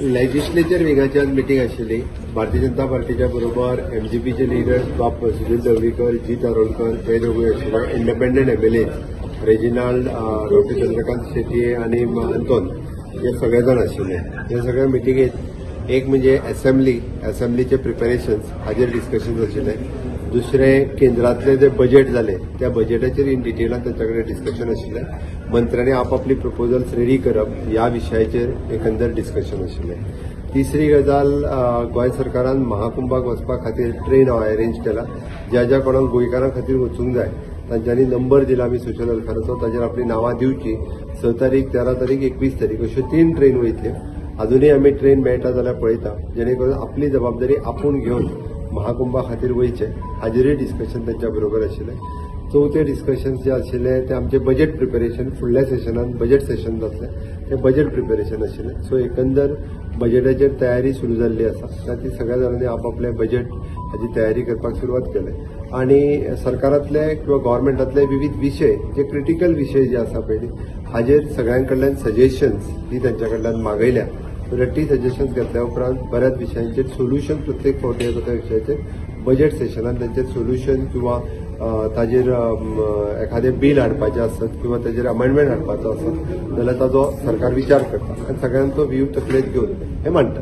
Legislature विंगाची आज meeting आशिल्ली. भारतीय जनता पार्टीच्या बरोबर एमजीपीचे लिडर्स बाप सुनील ढवळीकर, जीत आरोलकर हे दोघे आशिल्ले. Independent MLA Reginald, doctor Chandrakant Shetye आणि अंतोन हे सगळे जण आशिल्ले. हे सगळ्या मिटींगेत एक म्हणजे असेंब्लीचे प्रिपरेशन्स हाजेर डिस्कशन आशिल्ले. दुसरे केंद्रातले जे बजेट जाले त्या बजेटाचेर इन डिटेलान त्यांच्याकडे डिस्कशन आशिल्ले. मंत्र्यांनी आपापली प्रपोजल्स रेडी करप ह्या विशयाचेर एकंदर डिस्कशन आशिल्ले. तिसरी गजाल, गोंय सरकारान महाकुंभाक वचपा खातीर ट्रेन अरेंज केला. ज्या कोणाक गोंयकारां खातीर वचूंक जाय तांच्यांनी नंबर दिला आमी सोशल वेलफेअराचो, ताचेर आपली नांवां दिवची. 6 तारीख, 13 तारीख, 21 तारीख अश्यो 3 ट्रेन वयतल्यो. अजूनही आमी ट्रेन मेळटा जाल्यार पळयता, जेणे करून आपली जबाबदारी आपूण घेवन महाकुंभा खातीर वयचे हाजेरूय डिस्कशन त्यांच्या बरोबर आशिल्लें. चौथे डिस्कशन जे आशिल्ले ते आमचे बजेट प्रिपरेशन, फुडल्या सेशनान बजेट सेशन जातलें ते बजेट प्रिपरेशन आशिल्लें. सो एकंदर बजेटाचेर तयारी सुरू जाल्ली आसा. ती सगळ्या जाणांनी आपापले बजेट हाची तयारी करपाक सुरवात केली. आणि सरकारांतले किंवा गव्हर्मेंटातले विविध विषय जे क्रिटिकल विषय जे आसा पळय हाजेर सगळ्यांकडल्यान सजेशन्स ही त्यांच्या कडल्यान मागयल्या. रट्टी सजेशन्स घेतल्या उपरांत बऱ्याच विशयांचेर सोल्युशन प्रत्येक फावटी येता त्या विशयाचेर बजेट सेशनान त्यांचेर सोल्युशन किंवा ताजेर एखादें बील हाडपाचें आसत किंवा ताजेर अमेंडमेंट हाडपाचो आसत जाल्यार ताजो सरकार विचार करता आनी सगळ्यांचो व्ह्यू तकलेंत घेवन हें मांडटा.